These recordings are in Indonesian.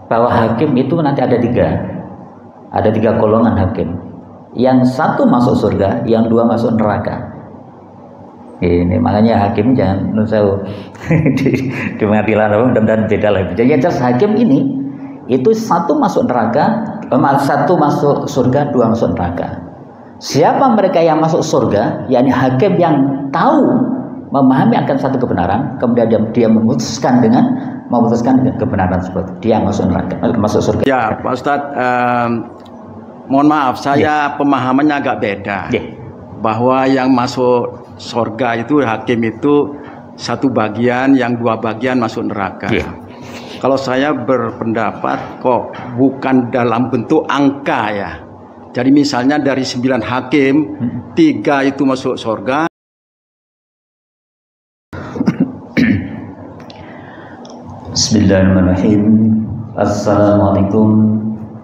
bahwa hakim itu nanti ada tiga golongan hakim. Yang satu masuk surga, yang dua masuk neraka. Ini makanya hakim jangan nusau di pengadilan dan beda lagi. Jadi jelas hakim ini itu satu masuk neraka, satu masuk surga, dua masuk neraka. Siapa mereka yang masuk surga? Yakni hakim yang tahu, memahami akan satu kebenaran, kemudian dia memutuskan dengan kebenaran tersebut, dia masuk neraka, masuk surga. Ya, Pak Ustadz, mohon maaf, saya pemahamannya agak beda. Bahwa yang masuk surga itu hakim itu satu bagian, yang dua bagian masuk neraka. Kalau saya berpendapat kok bukan dalam bentuk angka ya. Jadi misalnya dari 9 hakim, 3 itu masuk surga. Bismillahirrahmanirrahim. Assalamualaikum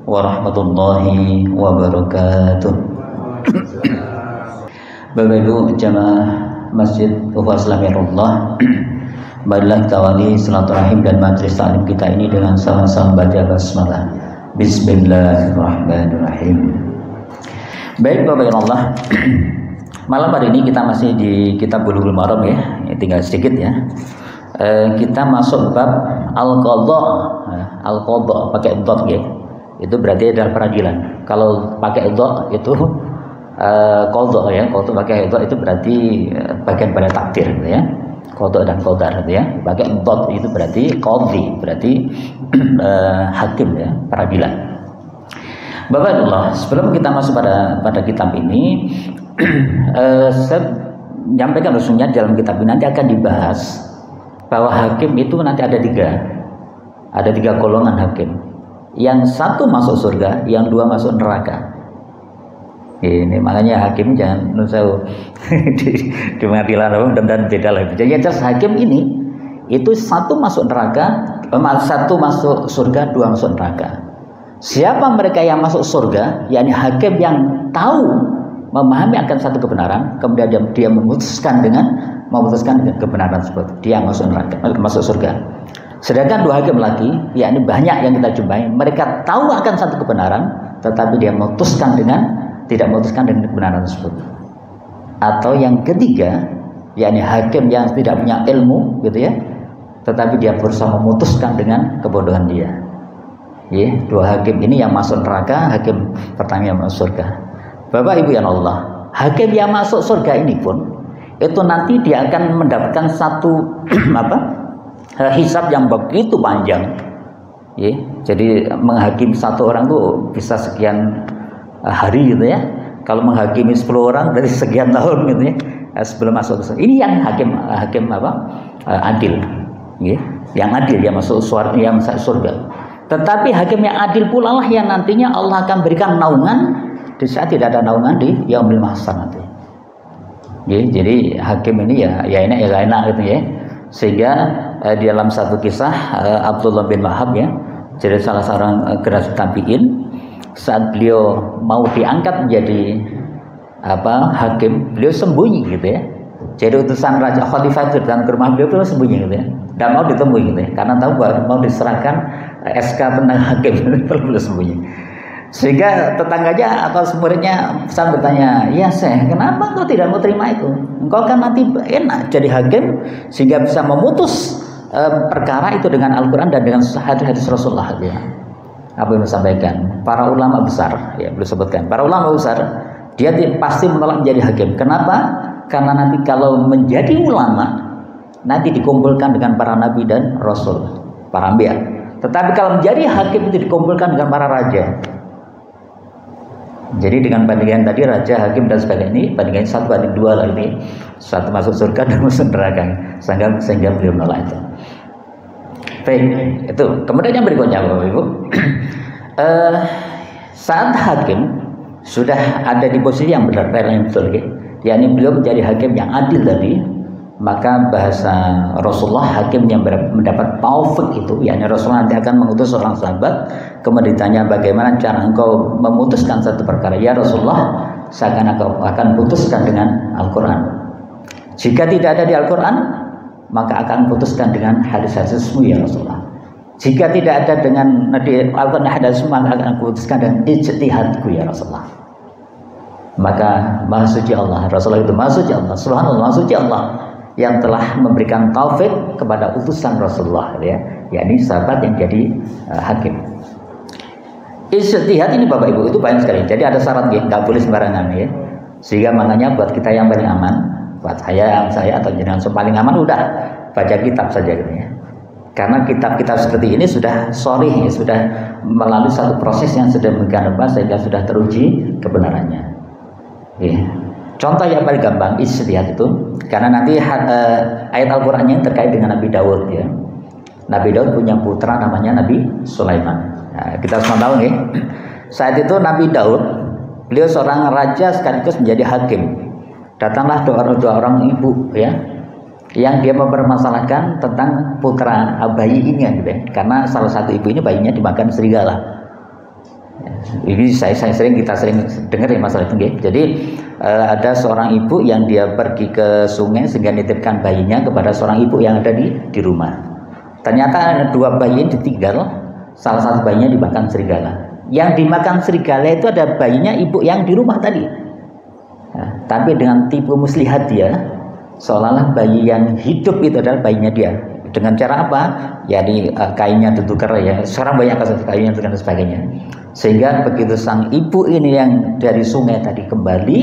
warahmatullahi wabarakatuh. Bapak Ibu jamaah Masjid Uhwah Islamiyah, marilah kita awali silaturahim dan majelis taklim kita ini dengan sama-sama baca basmalah. Bismillahirrahmanirrahim. Baik Bapak Ibu Allah, malam hari ini kita masih di kitab Bulughul Maram ya, tinggal sedikit ya. Kita masuk bab al-qadha pakai dot ya. Itu berarti adalah peradilan. Kalau pakai dot itu qadha ya, qadha pakai dot itu berarti bagian pada takdir gitu ya. Qadha dan qadar gitu ya. Pakai dot itu berarti qadhi, berarti hakim ya, peradilan. Bapak Allah, sebelum kita masuk pada kitab ini, saya menyampaikan maksudnya dalam kitab ini nanti akan dibahas bahwa hakim itu nanti ada tiga golongan hakim. Yang satu masuk surga, yang dua masuk neraka. Ini makanya hakim jangan nusau di pengadilan dan beda lagi. Jadi jelas hakim ini itu satu masuk neraka, satu masuk surga, dua masuk neraka. Siapa mereka yang masuk surga? Yakni hakim yang tahu, memahami akan satu kebenaran, kemudian dia memutuskan dengan kebenaran tersebut, dia masuk neraka, masuk surga. Sedangkan dua hakim lagi, yakni banyak yang kita jumpai, mereka tahu akan satu kebenaran, tetapi dia tidak memutuskan dengan kebenaran tersebut. Atau yang ketiga, yakni hakim yang tidak punya ilmu, gitu ya, tetapi dia berusaha memutuskan dengan kebodohan dia. Ya, dua hakim ini yang masuk neraka, hakim pertama yang masuk surga. Bapak Ibu yang Allah, hakim yang masuk surga ini pun itu nanti dia akan mendapatkan satu hisab yang begitu panjang. Ya, jadi menghakimi satu orang tuh bisa sekian hari gitu ya. Kalau menghakimi 10 orang dari sekian tahun gitu ya, sebelum masuk ke surga. Ini yang hakim adil. Ya, yang adil yang masuk surga. Tetapi hakim yang adil pula lah yang nantinya Allah akan berikan naungan di saat tidak ada naungan di yaumil mahsyar nanti. Ya, jadi hakim ini ya enak gitu ya. Sehingga di dalam satu kisah Abdullah bin Wahab ya, jadi salah seorang generasi tabi'in, saat beliau mau diangkat menjadi hakim, beliau sembunyi gitu ya. Jadi utusan Raja Khalifah itu datang ke rumah beliau sembunyi gitu ya. Dan mau ditemui gitu ya, karena tahu bahwa mau diserahkan SK tentang hakim, perlu sembunyi. Sehingga tetangganya atau muridnya pesan bertanya, ya Syekh, kenapa engkau tidak mau terima itu? Engkau kan nanti enak jadi hakim sehingga bisa memutus perkara itu dengan Al-Quran dan dengan hadis Rasulullah. Ya. Apa yang disampaikan para ulama besar, ya beliau sebutkan, para ulama besar dia pasti menolak menjadi hakim. Kenapa? Karena nanti kalau menjadi ulama nanti dikumpulkan dengan para nabi dan rasul, para anbiya. Tetapi kalau menjadi hakim itu dikumpulkan dengan para raja. Jadi dengan bandingan tadi raja, hakim dan sebagainya ini bandingan 1:2 lah ini. Satu masuk surga dan masuk neraka. Sehingga beliau menolak itu. Baik, itu. Kemudian yang berikutnya Bapak Ibu. Saat hakim sudah ada di posisi yang benar, yang betul, yakni beliau menjadi hakim yang adil tadi, maka bahasa Rasulullah hakim yang mendapat taufik itu, yakni Rasulullah nanti akan mengutus seorang sahabat, kemudian ditanya bagaimana cara engkau memutuskan satu perkara. Ya Rasulullah, saya akan putuskan dengan Al-Quran. Jika tidak ada di Al-Quran, maka akan putuskan dengan hadis-hadismu ya Rasulullah. Jika tidak ada dengan Al-Quran hadis, maka akan aku putuskan dengan ijtihadku ya Rasulullah. Maka maha suci Allah, Rasulullah itu maha suci Allah, subhanallah, maha suci Allah yang telah memberikan taufik kepada utusan Rasulullah, ya, yakni sahabat yang jadi hakim. Ijtihad ini Bapak Ibu itu banyak sekali. Jadi ada syarat ya, nggak boleh sembarangan ya. Sehingga makanya buat kita yang paling aman, buat saya atau jenengan yang paling aman udah baca kitab saja gitu ya. Karena kitab-kitab seperti ini sudah sorry, sudah melalui satu proses yang sudah menggambar sehingga sudah teruji kebenarannya. Ya. Contoh yang paling gampang ijtihad itu, karena nanti ayat Al-Qur'annya terkait dengan Nabi Daud ya. Nabi Daud punya putra namanya Nabi Sulaiman. Nah, kita semua tahu nih. Saat itu Nabi Daud, beliau seorang raja sekaligus menjadi hakim. Datanglah dua orang ibu ya, yang dia mempermasalahkan tentang putra bayi ini gitu ya. Karena salah satu ibu ini bayinya dimakan serigala. Ini kita sering dengar ya masalah itu. Jadi ada seorang ibu yang dia pergi ke sungai sehingga nitipkan bayinya kepada seorang ibu yang ada di rumah. Ternyata ada dua bayi ditinggal, salah satu bayinya dimakan serigala. Yang dimakan serigala itu ada bayinya ibu yang di rumah tadi. Nah, tapi dengan tipu muslihat dia, seolah-olah bayi yang hidup itu adalah bayinya dia. Dengan cara apa? Ya di kainnya ditukar ya. Sekarang banyak kasus kainnya dan sebagainya. Sehingga begitu sang ibu ini yang dari sungai tadi kembali,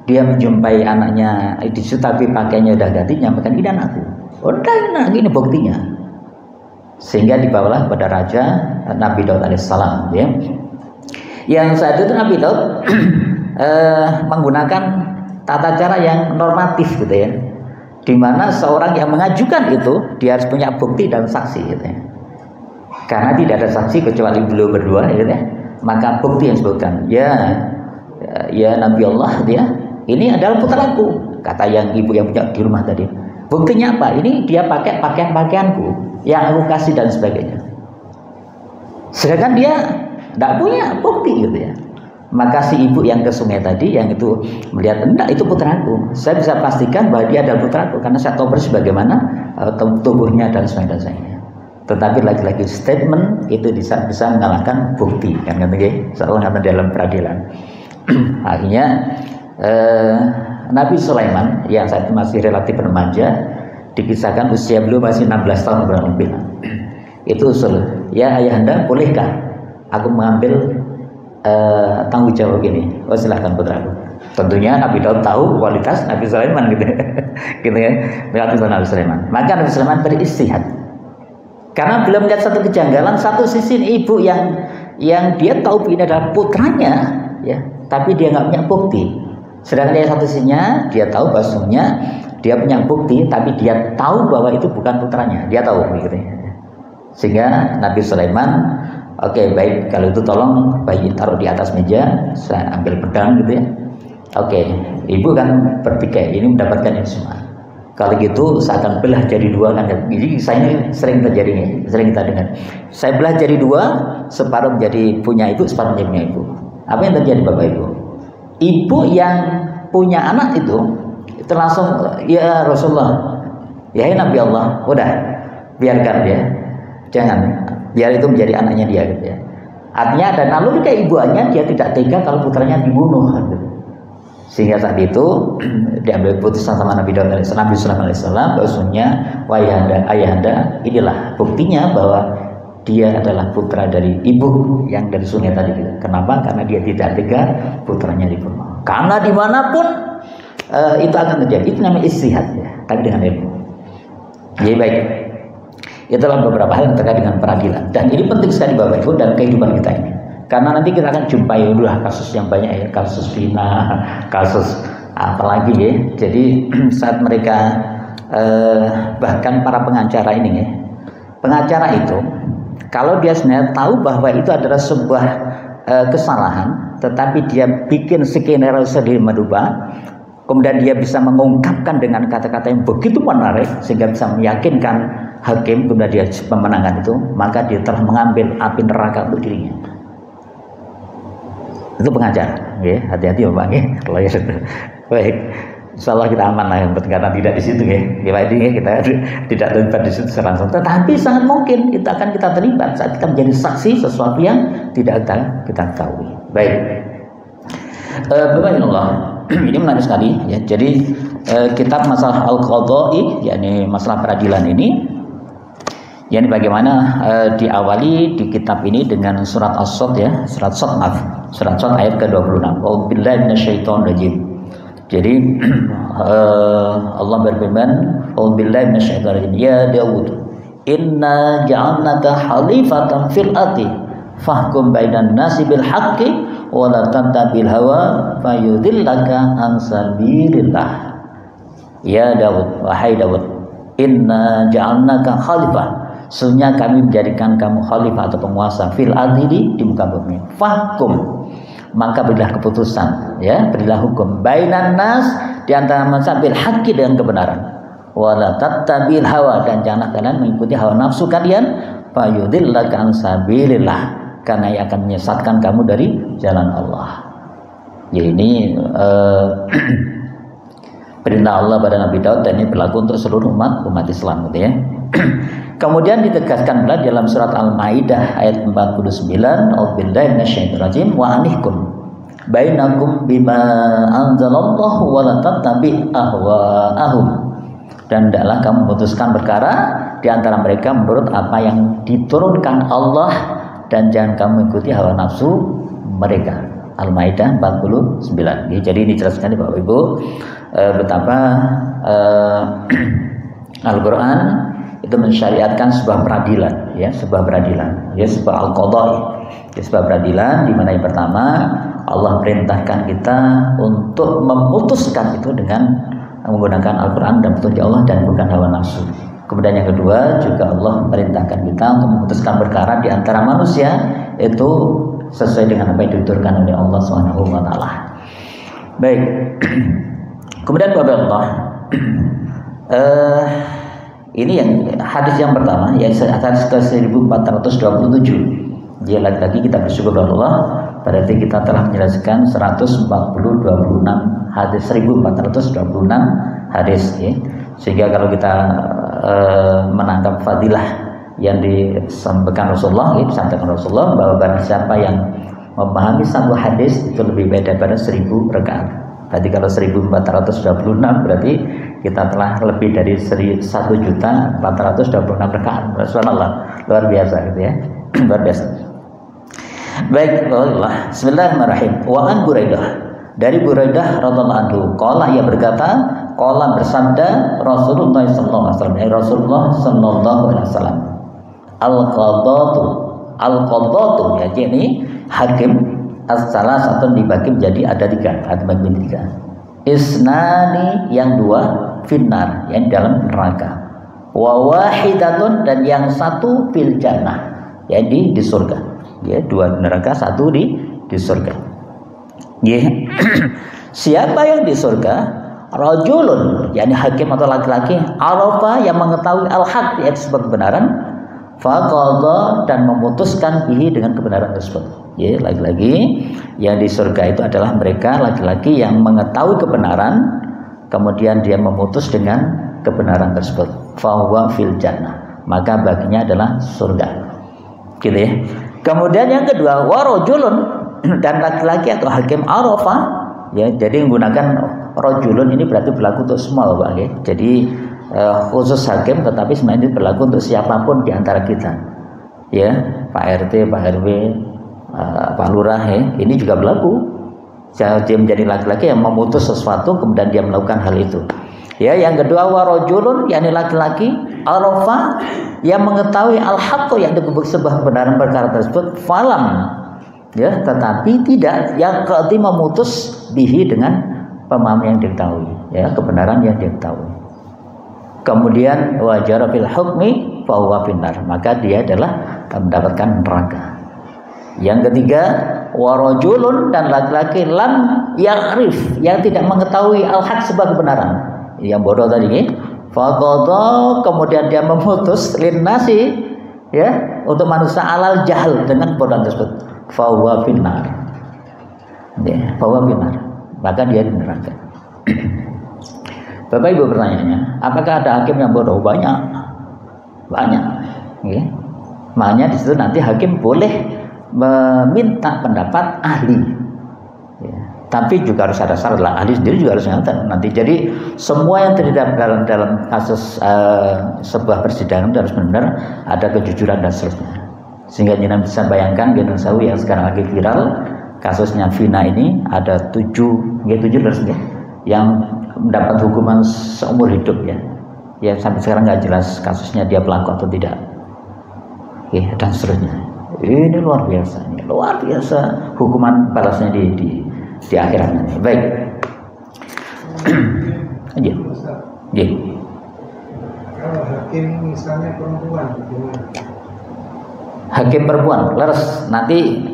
dia menjumpai anaknya tapi pakainya udah ganti, nyampaikan ini anakku. Udah enak, ini buktinya. Sehingga dibawalah pada raja Nabi Daud alaihissalam ya. Yang saat itu Nabi Daud menggunakan tata cara yang normatif gitu ya, di mana seorang yang mengajukan itu dia harus punya bukti dan saksi gitu ya. Karena tidak ada saksi kecuali beliau berdua gitu ya. Maka bukti yang disebutkan ya Nabi Allah dia, ini adalah putraku, kata yang ibu yang punya di rumah tadi. Buktinya apa? Ini dia pakai pakaianku yang aku kasih dan sebagainya. Sedangkan dia tidak punya bukti gitu ya. Maka si ibu yang ke sungai tadi yang itu melihat, enggak, itu putraku. Saya bisa pastikan bahwa dia adalah putraku karena saya tahu persis bagaimana tubuhnya dan sebagainya. Tetapi lagi-lagi statement itu bisa mengalahkan bukti kan selalu dalam peradilan. Akhirnya Nabi Sulaiman yang saat itu masih relatif remaja, dikisahkan usia beliau masih 16 tahun kurang lebih. Itu usul, ya ayahanda, bolehkah aku mengambil tanggung jawab ini? Oh silahkan putraku. Tentunya Nabi Daud tahu kualitas Nabi Sulaiman gitu, gitu ya. Nabi Sulaiman. Maka Nabi Sulaiman beristihad. Karena belum melihat satu kejanggalan, satu sisi ibu yang dia tahu ini adalah putranya, ya, tapi dia nggak punya bukti. Sedangkan yang satu sisinya dia tahu bahwasanya dia punya bukti, tapi dia tahu bahwa itu bukan putranya. Dia tahu, gitu ya. Sehingga Nabi Sulaiman, oke, baik, kalau itu tolong bayi taruh di atas meja, saya ambil pedang gitu ya. Oke, ibu kan berpikir ini mendapatkan ini semua. Kalau gitu saya akan belah jadi dua kan. Jadi saya sering terjadi, sering kita dengar. Saya belah jadi dua, separuh menjadi punya ibu, separuh menjadi punya ibu. Apa yang terjadi Bapak Ibu? Ibu yang punya anak itu langsung, ya Rasulullah, ya Nabi Allah, udah biarkan dia, jangan, biar itu menjadi anaknya dia gitu ya. Artinya ada naluri keibuannya, dia tidak tega kalau putranya dibunuh gitu. Sehingga saat itu diambil putusan sama Nabi Daud Nabi Sulaiman alaihissalam, bahwasanya ayahanda, inilah buktinya bahwa dia adalah putra dari ibu yang dari sungai tadi gitu. Kenapa? Karena dia tidak tega putranya dibunuh. Karena dimanapun itu akan terjadi. Itu namanya istihad ya, tapi dengan ilmu. Jadi baik, itulah beberapa hal yang terkait dengan peradilan. Dan ini penting sekali Bapak Ibu dalam kehidupan kita ini. Karena nanti kita akan jumpai kasus yang banyak ya, kasus zina, kasus apalagi ya. Jadi saat mereka bahkan para pengacara ini ya, pengacara itu kalau dia sebenarnya tahu bahwa itu adalah sebuah kesalahan, tetapi dia bikin skenario sendiri merubah, kemudian dia bisa mengungkapkan dengan kata-kata yang begitu menarik sehingga bisa meyakinkan hakim, kemudian dia pemenangan itu, maka dia telah mengambil api neraka untuk dirinya. Itu pengacara, ya, hati-hati ya Pak, ya. Baik. Insya Allah kita aman lah karena tidak di situ ya. Kita tidak terlibat di situ secara langsung. Tetapi sangat mungkin kita akan terlibat saat kita menjadi saksi sesuatu yang tidak kita ketahui. Baik. Bapak Allah, ini menarik sekali ya. Jadi kitab masalah al-qadha'i, yakni masalah peradilan ini, yakni bagaimana diawali di kitab ini dengan surat As-Sadd ya, surat Sadd ayat ke-26. A'udzubillahi minasyaitonirrajim. Jadi Allah berfirman, "A'udzubillahi minasyaitonirrajim. Ya Daud, inna ja'alnaka khalifatan fil ardi fahkum bainan nasi bil haqqi wa la tattabil hawa fayudillaka an sabilillah." Ya Daud, wahai Daud, inna ja'alnaka khalifah. Sesungguhnya kami menjadikan kamu khalifah atau penguasa fil ardi di muka bumi. Fahkum, maka berilah keputusan, ya, berilah hukum bainan nas di antara manusia bil haqqi dengan kebenaran. Wala tattabil hawa, dan janganlah kalian mengikuti hawa nafsu kalian, fayudillaka an sabilillah, karena ia akan menyesatkan kamu dari jalan Allah. Ya, ini perintah Allah pada Nabi Daud, dan ini berlaku untuk seluruh umat Islam, gitu ya. Kemudian ditegaskan pula dalam surat Al-Maidah ayat 49, "A'udzubillahi minasyaitonirrajim wa anihkum bainakum bima anzalallahu wa la tattabi' ahwa'ahum." Dan hendaklah kamu memutuskan perkara di antara mereka menurut apa yang diturunkan Allah, dan jangan kamu mengikuti hawa nafsu mereka. Al-Maidah 49. Jadi ini jelas sekali Bapak Ibu betapa Al-Quran itu mensyariatkan sebuah peradilan, ya, sebuah peradilan, ya, sebuah al-qadha', ya, sebuah peradilan di mana yang pertama Allah perintahkan kita untuk memutuskan itu dengan menggunakan Al-Quran dan petunjuk Allah dan bukan hawa nafsu. Kemudian yang kedua juga Allah perintahkan kita untuk memutuskan perkara di antara manusia itu sesuai dengan apa yang diturunkan oleh Allah Subhanahu wa taala. Baik. Kemudian Bapak Allah, ini yang hadis yang pertama, yaitu hadis ke 1427. Dia lagi-lagi kita bersyukur kepada Allah, berarti kita telah menjelaskan 126 hadis, 1426 hadis, ya. Sehingga kalau kita menangkap fadilah yang disampaikan Rasulullah, ya, disampaikan Rasulullah bahwa barang siapa yang memahami satu hadis itu lebih baik daripada 1000 rakaat. Berarti kalau 1426 berarti kita telah lebih dari 1.426 rakaat. Subhanallah, luar biasa gitu ya. Luar biasa. Baik, Allah. Bismillahirrahmanirrahim. Wa an Buraidah, dari Buraidah radhiyallahu anhu, qala, ia berkata, qala bersabda Rasulullah sallallahu alaihi wasallam, Rasulullah sallallahu alaihi wasallam, al-qadatu, ya, ini hakim as-salasatun dibagi menjadi ada 3, ada bagi 3. Isnani, yang 2, finnar, yang dalam neraka. Wa wahidatun, dan yang 1 fil jannah, ya, di surga. Ya, 2 neraka, 1 di surga. Ya. Siapa yang di surga? Rajulun, yakni hakim atau laki-laki, arafa, yang mengetahui al-haq, yaitu sebuah kebenaran, faqadha, dan memutuskan bihi, dengan kebenaran tersebut. Ya, lagi-lagi yang di surga itu adalah mereka laki-laki yang mengetahui kebenaran, kemudian dia memutus dengan kebenaran tersebut. Fahuwa fil jannah, maka baginya adalah surga. Gitu ya. Kemudian yang kedua, warajulun, dan laki-laki atau hakim arafa, ya, jadi menggunakan rajulun ini berarti berlaku untuk semua, Pak, ya. Jadi khusus hakim, tetapi sebenarnya berlaku untuk siapapun di antara kita. Ya, Pak RT, Pak RW, Pak Lurah, ya, ini juga berlaku. Dia menjadi laki-laki yang memutus sesuatu, kemudian dia melakukan hal itu. Ya, yang kedua warajulun, yakni laki-laki arafa, yang mengetahui al-haqq, yang sebuah kebenaran perkara tersebut, falam, ya, tetapi tidak yang qati memutus bihi, dengan pemahaman yang diketahui, ya, kebenaran yang diketahui. Kemudian wajara fil hukmi fa huwa finnar, maka dia adalah mendapatkan neraka. Yang ketiga, warajulun, dan laki-laki lam ya'rif, yang tidak mengetahui al-haq, sebuah kebenaran, yang bodoh tadi, ya. Faqadha, kemudian dia memutus linnasi, ya, untuk manusia alal jahal, dengan kebodohan tersebut. Fa huwa finnar. Ya, fa huwa finnar, maka dia di neraka. Bapak Ibu pertanyaannya, apakah ada hakim yang bodoh? Banyak. Ya. Makanya di situ nanti hakim boleh meminta pendapat ahli. Ya. Tapi juga harus ada syarat lah, ahli sendiri juga harus nyata nanti. Jadi semua yang terlibat dalam kasus sebuah persidangan harus benar ada kejujuran dan seterusnya. Sehingga jenengan bisa bayangkan Gunung Sawi yang sekarang lagi viral, kasusnya Vina ini ada 7 yang mendapat hukuman seumur hidup ya. Ya sampai sekarang nggak jelas kasusnya dia pelaku atau tidak. Ya, dan seterusnya. Ini luar biasa hukuman balasnya di akhirat nanti. Baik. Aja. Ya. Kalau hakim misalnya perempuan, gimana? Hakim perempuan, leres nanti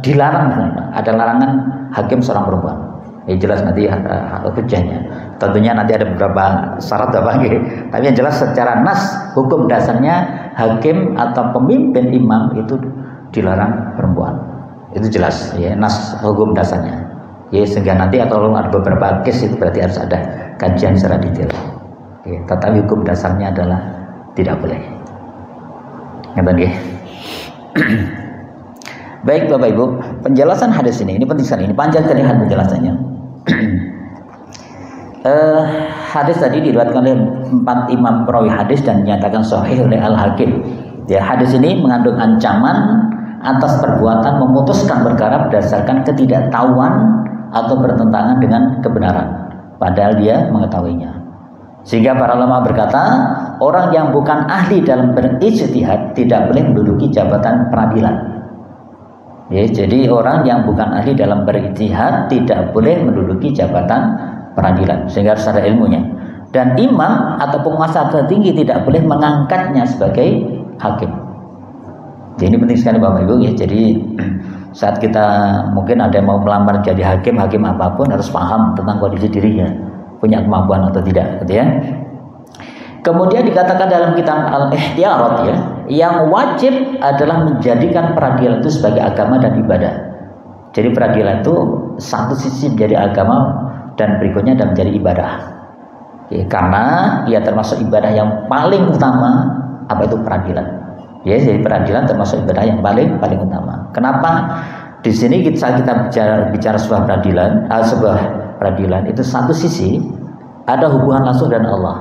dilarang, ada larangan hakim seorang perempuan. Ya jelas nanti hujahnya. Tentunya nanti ada beberapa syarat tapi yang jelas secara nas hukum dasarnya hakim atau pemimpin imam itu dilarang perempuan. Itu jelas ya, nas hukum dasarnya. Ya sehingga nanti kalau ada beberapa case itu berarti harus ada kajian secara detail. Ya, tetapi hukum dasarnya adalah tidak boleh. Ngerti ya? Baik Bapak Ibu, penjelasan hadis ini penting sekali, ini panjang sekali penjelasannya. Hadis tadi diriwayatkan oleh 4 imam perawi hadis dan dinyatakan sahih oleh Al-Hakim. Ya, hadis ini mengandung ancaman atas perbuatan memutuskan perkara berdasarkan ketidaktahuan atau bertentangan dengan kebenaran, padahal dia mengetahuinya. Sehingga para ulama berkata, orang yang bukan ahli dalam berijtihad tidak boleh menduduki jabatan peradilan. Ya, jadi orang yang bukan ahli dalam berijtihad tidak boleh menduduki jabatan peradilan, sehingga harus ada ilmunya. Dan imam atau penguasa tertinggi tidak boleh mengangkatnya sebagai hakim. Jadi ini penting sekali Bapak Ibu ya. Jadi saat kita mungkin ada yang mau melamar jadi hakim apapun harus paham tentang kondisi dirinya, punya kemampuan atau tidak, gitu ya. Kemudian dikatakan dalam kitab Al-Ihtiyarat ya, yang wajib adalah menjadikan peradilan itu sebagai agama dan ibadah. Jadi peradilan itu satu sisi menjadi agama dan berikutnya dan menjadi ibadah. Ya, karena ia termasuk ibadah yang paling utama apa itu peradilan. Ya, jadi peradilan termasuk ibadah yang paling utama. Kenapa? Di sini kita bicara sebuah peradilan itu satu sisi ada hubungan langsung dengan Allah.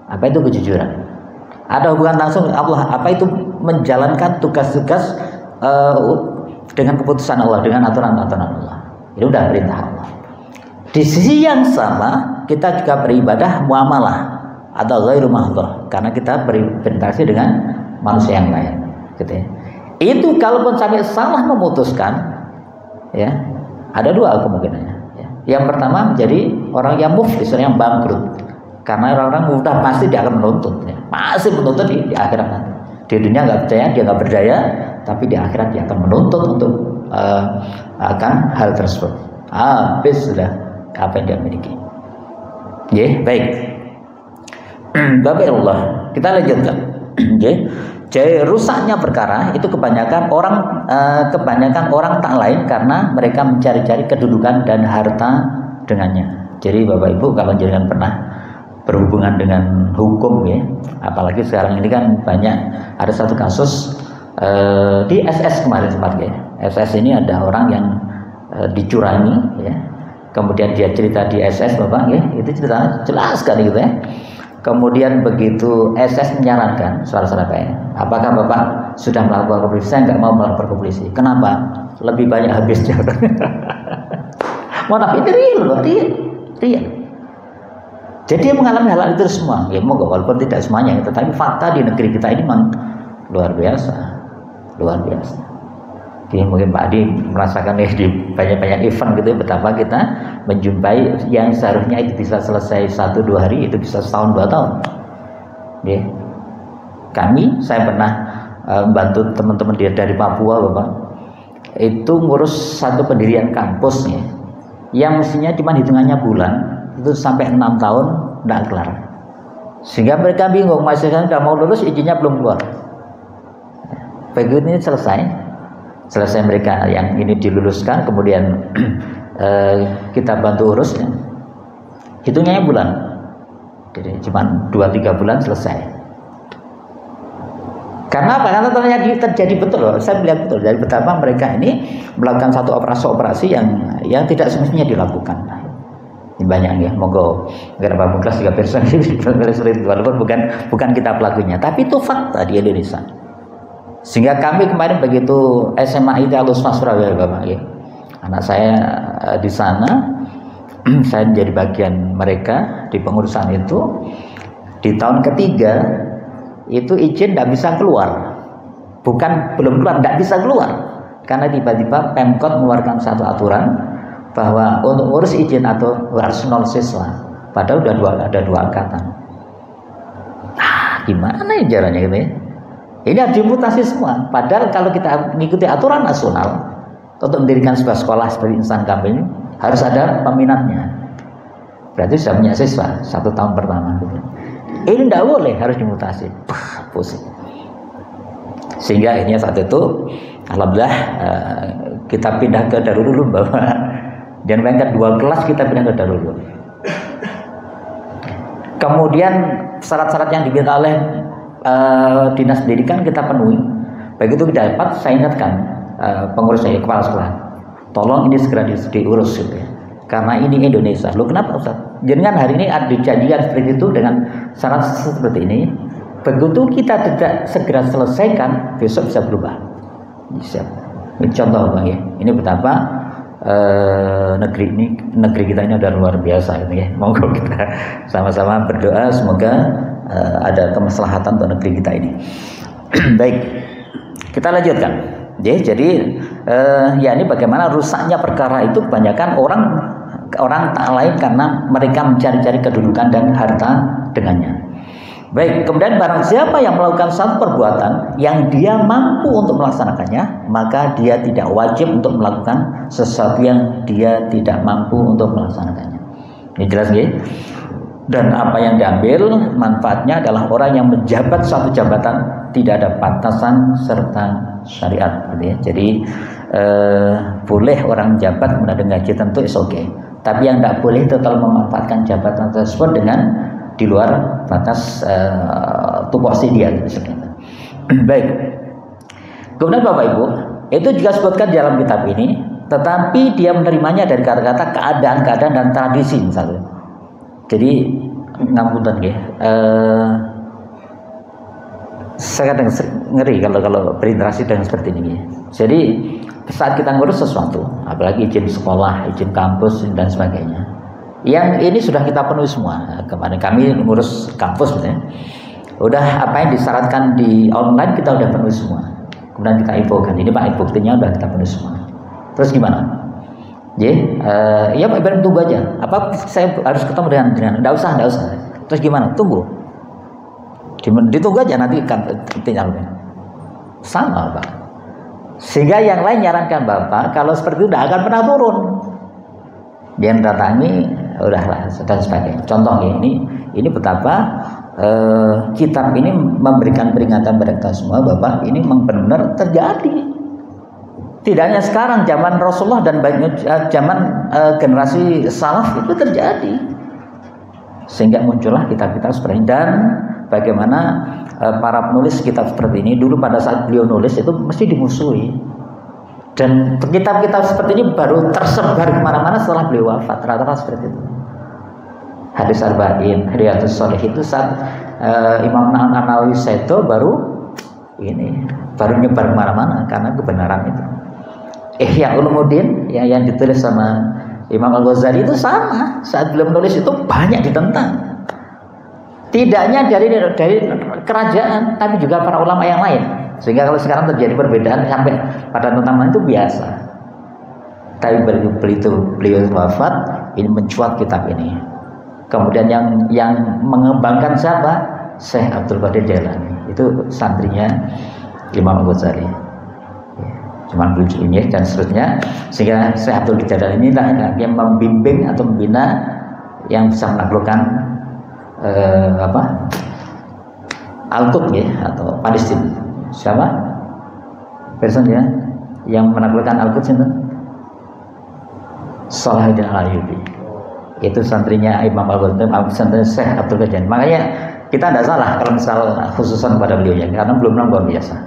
Apa itu kejujuran? Ada hubungan langsung dengan Allah. Apa itu menjalankan tugas-tugas dengan keputusan Allah, dengan aturan-aturan Allah. Itu udah perintah Allah. Di sisi yang sama kita juga beribadah muamalah atau ghairu mahdhur, karena kita berinteraksi dengan manusia yang lain, gitu ya. Itu kalaupun sampai salah memutuskan, ya ada 2 kemungkinannya. Ya. Yang pertama menjadi orang yang muflis, yang bangkrut, karena orang-orang mudah pasti dia akan menuntut, ya. Masih menuntut di akhirat nanti. Di dunia nggak percaya, dia nggak berdaya, tapi di akhirat dia akan menuntut untuk akan hal tersebut. Habis sudah apa yang dia miliki. Ya, baik. Bapak Allah, kita lanjutkan. Jadi rusaknya perkara itu kebanyakan orang tak lain karena mereka mencari-cari kedudukan dan harta dengannya. Jadi Bapak Ibu kalau jangan pernah berhubungan dengan hukum ya, apalagi sekarang ini kan banyak, ada satu kasus di SS kemarin sempat ya. SS ini ada orang yang dicurangi ya. Kemudian dia cerita di SS Bapak ya, itu cerita jelas sekali gitu ya. Kemudian begitu SS menyarankan suara-suara kayak, apakah Bapak sudah melakukan ke polisi? Saya nggak mau melapor ke polisi. Kenapa? Lebih banyak habisnya. Mohon maaf, ini real. Jadi dia mengalami hal itu semua. Ya moga walaupun tidak semuanya, tetapi fakta di negeri kita ini memang luar biasa. Jadi mungkin Pak Adi merasakan di banyak event gitu, betapa kita menjumpai yang seharusnya itu bisa selesai 1-2 hari itu bisa setahun 2 tahun. Ya. Saya pernah membantu teman-teman dari Papua Bapak, itu ngurus satu pendirian kampusnya, yang mestinya cuma hitungannya bulan, itu sampai 6 tahun tidak kelar. Sehingga mereka bingung, mahasiswa sudah mau lulus izinnya belum keluar. Begitu ini selesai mereka yang ini diluluskan, kemudian kita bantu urusnya, hitungnya bulan. Jadi cuma 2-3 bulan selesai. Karena apa? Karena terjadi betul loh. Saya melihat betul dari betapa mereka ini melakukan satu operasi yang tidak semestinya dilakukan. Ini banyak ya, monggo agar Bapak kelas 3 person walaupun bukan kita pelakunya, tapi itu fakta di Indonesia. Sehingga kami kemarin begitu SMA itu Alus Surabaya Bapak ya. Anak saya di sana, saya menjadi bagian mereka di pengurusan itu. Di tahun ketiga itu izin tidak bisa keluar, belum keluar, tidak bisa keluar karena tiba-tiba Pemkot mengeluarkan satu aturan bahwa untuk ngurus izin atau harus 0 siswa, padahal ada dua angkatan. Gimana ya caranya gitu ya? Ini harus dimutasi semua. Padahal kalau kita mengikuti aturan nasional untuk mendirikan sebuah sekolah seperti Insan Kamil harus ada peminatnya. Berarti sudah punya siswa 1 tahun pertama. Gitu. Ini tidak boleh, harus dimutasi. Pusing. Sehingga akhirnya saat itu, alhamdulillah kita pindah ke Darul Ulum bahwa dan bayangkan 2 kelas kita pindah ke Darul Ulum. Kemudian syarat-syarat yang diminta oleh dinas pendidikan kita penuhi. Begitu kita dapat, saya ingatkan pengurus saya, kepala sekolah, tolong ini segera diurus gitu ya. Karena ini Indonesia. Loh kenapa Ustaz? Jangan hari ini ada janjian seperti itu dengan syarat seperti ini. Begitu kita tidak segera selesaikan, besok bisa berubah. Bisa. Ini contoh Bang ya. Ini betapa negeri kita ini udah luar biasa gitu ya. Monggo kita sama-sama berdoa semoga ada kemaslahatan untuk negeri kita ini. Baik, kita lanjutkan. Jadi ya ini bagaimana rusaknya perkara itu kebanyakan orang tak lain karena mereka mencari-cari kedudukan dan harta dengannya. Baik, kemudian barang siapa yang melakukan satu perbuatan yang dia mampu untuk melaksanakannya, maka dia tidak wajib untuk melakukan sesuatu yang dia tidak mampu untuk melaksanakannya. Ini jelas nggih? Dan apa yang diambil manfaatnya adalah orang yang menjabat suatu jabatan tidak ada batasan serta syariat. Jadi boleh orang jabat mendapat gaji tentu is okay. Tapi yang tidak boleh total memanfaatkan jabatan tersebut dengan di luar batas tupoksi dia. Baik. Kemudian Bapak Ibu, itu juga disebutkan dalam kitab ini, tetapi dia menerimanya dari kata-kata keadaan-keadaan dan tradisi misalnya. Jadi ngapunten nggih. Saya kadang ngeri kalau berinteraksi dengan seperti ini. Jadi saat kita ngurus sesuatu, apalagi izin sekolah, izin kampus dan sebagainya, yang ini sudah kita penuhi semua. Kemarin kami ngurus kampus misalnya, udah apa yang disyaratkan di online kita udah penuhi semua. Kemudian kita infokan, ini Pak buktinya udah kita penuhi semua. Terus gimana? Iya Pak Ibrahim tunggu aja. Apa saya harus ketemu dengan enggak usah. Terus gimana? Tunggu. Ditunggu aja nanti tinggal. Sama Pak. Sehingga yang lain nyarankan Bapak kalau seperti itu tidak akan pernah turun. Dia datangi udahlah dan sebagainya. Contoh ini betapa kitab ini memberikan peringatan pada kita semua Bapak, ini memang benar terjadi. Tidak hanya sekarang, zaman Rasulullah dan zaman generasi salaf itu terjadi. Sehingga muncullah kitab-kitab seperti ini. Dan bagaimana para penulis kitab seperti ini, dulu pada saat beliau nulis itu mesti dimusuhi. Dan kitab-kitab seperti ini baru tersebar kemana-mana setelah beliau wafat. Rata-rata seperti itu. Hadis Arba'in, Riyadhus Shalihin itu saat Imam Nawawi Seto baru nyebar kemana-mana karena kebenaran itu. Ihya Ulumuddin yang ditulis sama Imam Al-Ghazali itu sama, saat beliau menulis itu banyak ditentang. Tidak hanya dari kerajaan, tapi juga para ulama yang lain. Sehingga kalau sekarang terjadi perbedaan sampai pada tentang itu biasa. Tapi beliau wafat, ini mencuat kitab ini. Kemudian yang mengembangkan siapa? Syekh Abdul Qadir Jailani. Itu santrinya Imam Al-Ghazali. Cuman lucu ini dan seterusnya, sehingga Syekh Abdul Qadir inilah yang membimbing atau membina yang bisa menaklukkan Al-Quds ya, atau Palestina. Siapa? Personnya yang menaklukkan Al-Quds itu Salahuddin Al-Ayyubi. Itu santrinya Imam Al-Ghazali, santrinya Syekh Abdul Ghani. Makanya kita tidak salah kalau misal khususan pada beliau ya, karena belum luar biasa.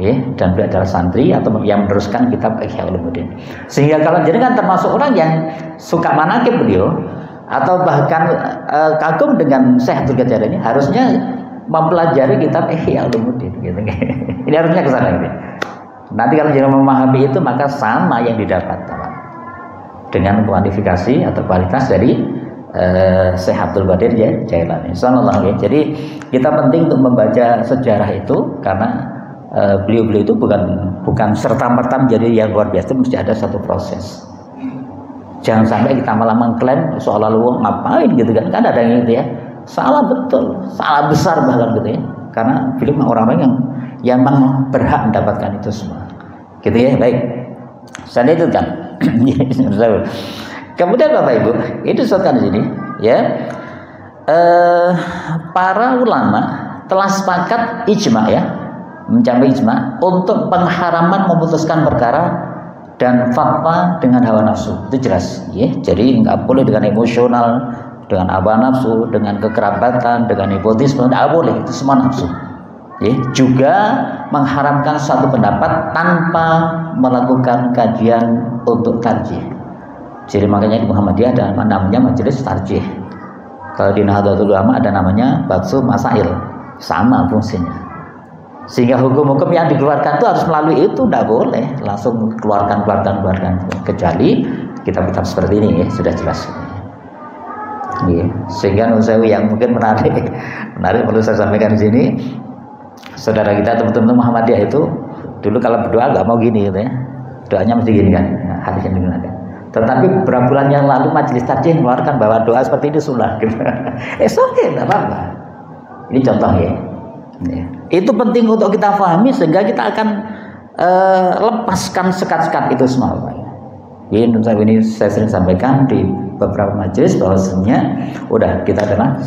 Ya, dan beliau adalah santri atau yang meneruskan kitab Ihya Ulumuddin. Sehingga kalau jenengan termasuk orang yang suka manaqib beliau atau bahkan kagum dengan Syekh Abdul Ghani ini, harusnya mempelajari kitab Ihya Ulumuddin gitu. Ini harusnya ke sana gitu. Nanti kalau jenengan memahami itu, maka sama yang didapat dengan kuantifikasi atau kualitas dari Syekh Abdul Qadir Jailani. Insyaallah. Jadi kita penting untuk membaca sejarah itu karena beliau-beliau itu bukan serta-merta menjadi yang luar biasa, mesti ada satu proses. Jangan sampai kita malah mengklaim seolah-olah ngapain gitu kan ada yang gitu ya. Salah betul, salah besar bahkan gitu ya. Karena beliau orang-orang yang memang berhak mendapatkan itu semua. Gitu ya, baik. Saya itu kan. Kemudian Bapak Ibu, itu disebutkan di sini ya. Para ulama telah sepakat ijma ya, mencapai ijma untuk pengharaman memutuskan perkara dan fatwa dengan hawa nafsu. Itu jelas ya. Jadi nggak boleh dengan emosional, dengan hawa nafsu, dengan kekerabatan, dengan nepotisme, nggak boleh. Itu semua nafsu ya. Juga mengharamkan satu pendapat tanpa melakukan kajian untuk tarjih. Jadi makanya di Muhammadiyah ada namanya majelis tarjih. Kalau di Nahdlatul Ulama ada namanya Batsu Masail, sama fungsinya. Sehingga hukum-hukum yang dikeluarkan itu harus melalui itu, tidak boleh langsung keluarkan. Kecuali kitab-kitab seperti ini ya, sudah jelas. Ya. Sehingga menurut saya yang mungkin menarik perlu saya sampaikan di sini. Saudara kita teman-teman Muhammadiyah itu dulu kalau berdoa nggak mau gini gitu ya. Doanya mesti gini kan, hadis yang digunakan. Tetapi beberapa bulan yang lalu majelis tarjih mengeluarkan bahwa doa seperti ini sunnah gitu. Oke, tidak apa-apa. Ini contoh ya. Itu penting untuk kita pahami sehingga kita akan lepaskan sekat-sekat itu semua. Ini saya sering sampaikan di beberapa majelis bahwasanya udah kita adalah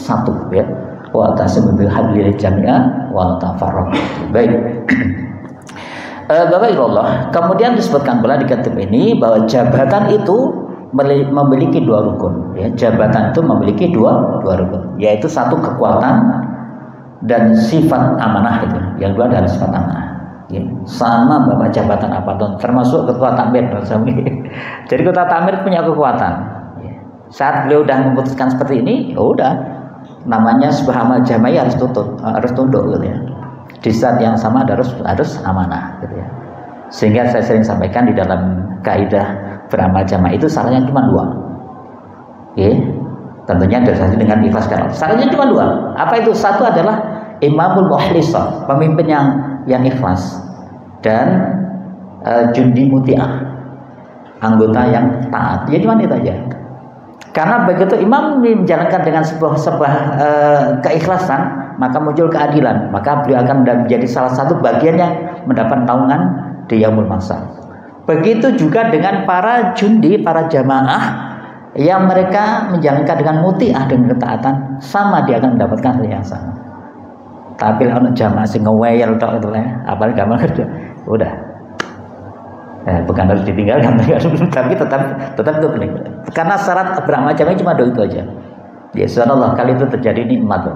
satu ya. Wa tasimu bil hablil jami'a wa tafarraqu. Baik. Bapak Ibu Allah, kemudian disebutkan pula di kitab ini bahwa jabatan itu memiliki dua rukun ya. Jabatan itu memiliki dua rukun, yaitu satu kekuatan dan sifat amanah itu. Yang dua adalah sifat amanah ya. Sama Bapak jabatan apapun, termasuk ketua takmir. Jadi ketua takmir punya kekuatan ya. Saat beliau sudah memutuskan seperti ini, ya udah, namanya sebuah amal jamaah harus tunduk gitu ya. Di saat yang sama harus amanah gitu ya. Sehingga saya sering sampaikan di dalam kaidah beramal jamaah itu syaratnya cuma dua. Ya. Tentunya dasarnya dengan ikhlas kan. Syaratnya cuma dua. Apa itu? Satu adalah imamul mukhlisah, pemimpin yang ikhlas, dan jundi muti'ah, anggota yang taat. Ya cuma itu aja. Karena begitu imam menjalankan dengan sebuah keikhlasan, maka muncul keadilan, maka beliau akan menjadi salah satu bagian yang mendapat naungan di yaumul mahsyar. Begitu juga dengan para jundi, para jamaah yang mereka menjalankan dengan muti'ah, dengan ketaatan, sama dia akan mendapatkan hal yang sama. Tapi kalau jamaah sing ngewel tok itu ya, apalagi gamal kerja, udah. Bukan harus ditinggalkan, tapi tetap itu penting. Karena syarat beramal jamaah cuma dua itu aja. Ya subhanallah, kali itu terjadi nikmat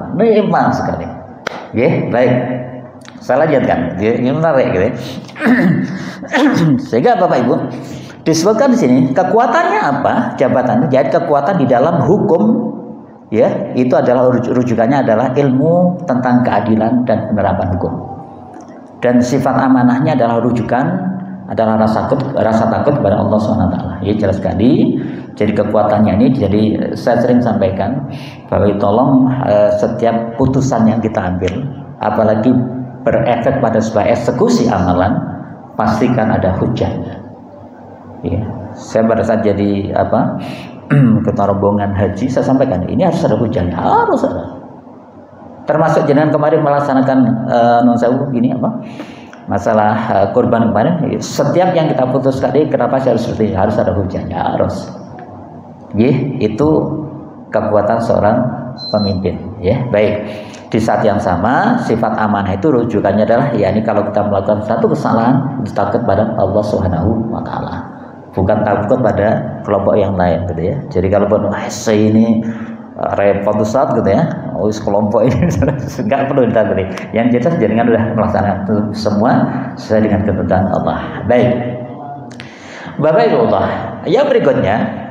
sekali. Ya, baik. Saya lanjutkan. Ya, ini menarik gitu. Sehingga Bapak Ibu disebutkan di sini kekuatannya apa? Jabatan. Jadi kekuatan di dalam hukum ya, itu adalah rujukannya adalah ilmu tentang keadilan dan penerapan hukum. Dan sifat amanahnya adalah rujukan adalah rasa takut kepada Allah SWT. Ya, jelas sekali. Jadi kekuatannya ini, jadi saya sering sampaikan bahwa tolong setiap putusan yang kita ambil, apalagi berefek pada sebuah eksekusi amalan, pastikan ada hujahnya. Ya, saya pada saat jadi ketua rombongan haji, saya sampaikan ini harus ada hujahnya, harus ada. Termasuk jenengan kemarin melaksanakan non sewu ini masalah kurban kemarin, setiap yang kita putuskan ini kenapa harus seperti ini, harus ada hujahnya, harus. Itu kekuatan seorang pemimpin ya. Baik, di saat yang sama sifat amanah itu rujukannya adalah yakni kalau kita melakukan satu kesalahan, itu takut pada Allah Subhanahu wa taala. bukan takut pada kelompok yang lain gitu ya. Jadi kalau pun ini repot Ustaz gitu ya, kelompok ini nggak perlu ditakuti. Yang jelas jaringan sudah melaksanakan semua sesuai dengan ketentuan Allah. Baik, Bapak Ibu Allah, yang berikutnya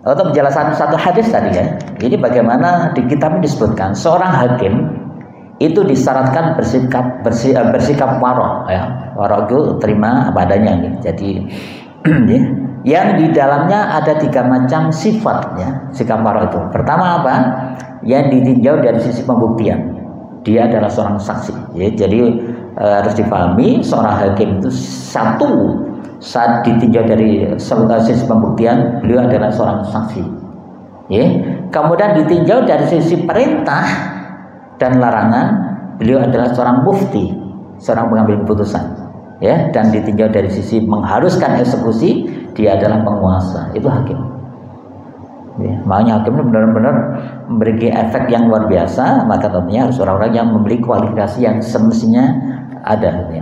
untuk menjelaskan satu hadis tadi ya, ini bagaimana di kitab disebutkan seorang hakim itu disyaratkan bersikap waro ya. Waro itu terima apa adanya gitu. Jadi ya, yang di dalamnya ada 3 macam sifat ya, sikap waro itu. Pertama apa? Yang ditinjau dari sisi pembuktian. Dia adalah seorang saksi ya. Jadi harus dipahami seorang hakim itu satu, saat ditinjau dari sisi pembuktian, beliau adalah seorang saksi ya. Kemudian ditinjau dari sisi perintah dan larangan, beliau adalah seorang mufti, seorang pengambil keputusan ya. Dan ditinjau dari sisi mengharuskan eksekusi, dia adalah penguasa, itu hakim ya. Makanya hakim ini benar-benar memberi efek yang luar biasa. Maka tentunya harus orang-orang yang memiliki kualifikasi yang semestinya ada ya.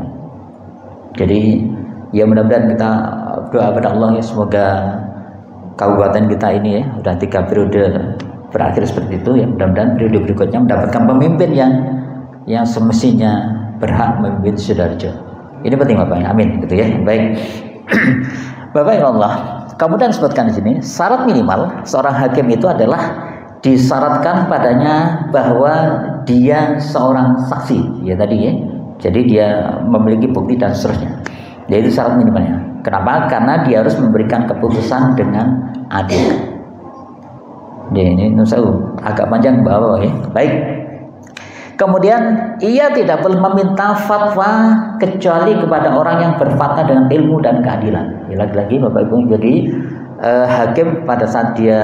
Jadi ya mudah-mudahan kita doa pada Allah ya, semoga kabupaten kita ini ya udah 3 periode berakhir seperti itu ya, mudah-mudahan periode berikutnya mendapatkan pemimpin yang semestinya berhak memimpin Sidoarjo. Ini penting Bapak, amin gitu ya. Baik. Bapak ya Allah, kemudian sebutkan di sini syarat minimal seorang hakim itu adalah disyaratkan padanya bahwa dia seorang saksi ya tadi ya. Jadi dia memiliki bukti dan seterusnya. Jadi itu syarat minimalnya. Kenapa? Karena dia harus memberikan keputusan dengan adil. Ya, ini agak panjang bawah ya. Baik. Kemudian ia tidak boleh meminta fatwa kecuali kepada orang yang berfatwa dengan ilmu dan keadilan. Ya, lagi-lagi Bapak Ibu, jadi hakim pada saat dia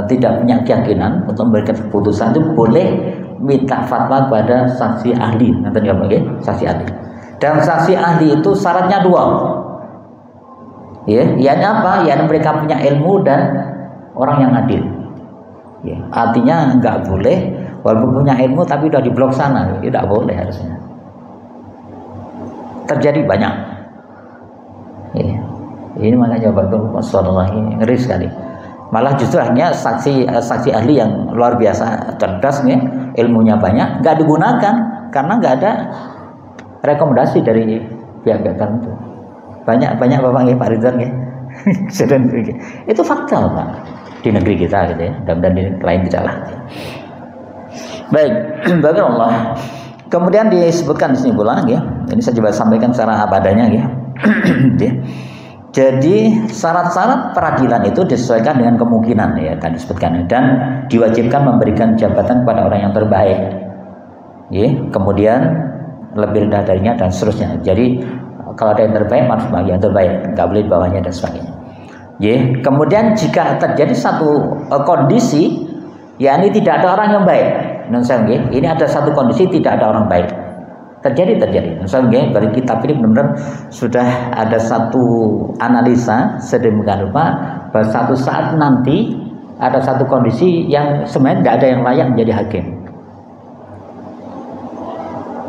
tidak punya keyakinan untuk memberikan keputusan itu boleh minta fatwa kepada saksi ahli. Nanti ya, saksi ahli. Dan saksi ahli itu syaratnya 2. Ya, yang apa? Yang mereka punya ilmu dan orang yang adil ya. Artinya nggak boleh walaupun punya ilmu tapi udah di blok sana, tidak boleh harusnya. Terjadi banyak ya. Ini makanya Bapak Sallallahu ini ngeri sekali. Malah justru hanya saksi ahli yang luar biasa cerdas nih, ilmunya banyak, nggak digunakan karena nggak ada rekomendasi dari pihak tertentu. Banyak Bapak Pak Ridwan ya. Itu fakta Pak di negeri kita gitu ya, dan di lain tidak lah. Baik, bagi Allah. Kemudian disebutkan di sini pula ya. Ini saya coba sampaikan secara apa adanya ya. Jadi syarat-syarat peradilan itu disesuaikan dengan kemungkinan ya tadi disebutkan, dan diwajibkan memberikan jabatan kepada orang yang terbaik. Ya, kemudian lebih rendah darinya dan seterusnya. Jadi kalau ada yang terbaik harus yang terbaik, nggak boleh di bawahnya dan sebagainya. Ya, kemudian jika terjadi satu kondisi, yakni tidak ada orang yang baik, ini ada satu kondisi tidak ada orang baik, terjadi. Dari kitab ini benar-benar sudah ada satu analisa sedemikian rupa bahwa satu saat nanti ada satu kondisi yang sebenarnya tidak ada yang layak menjadi hakim.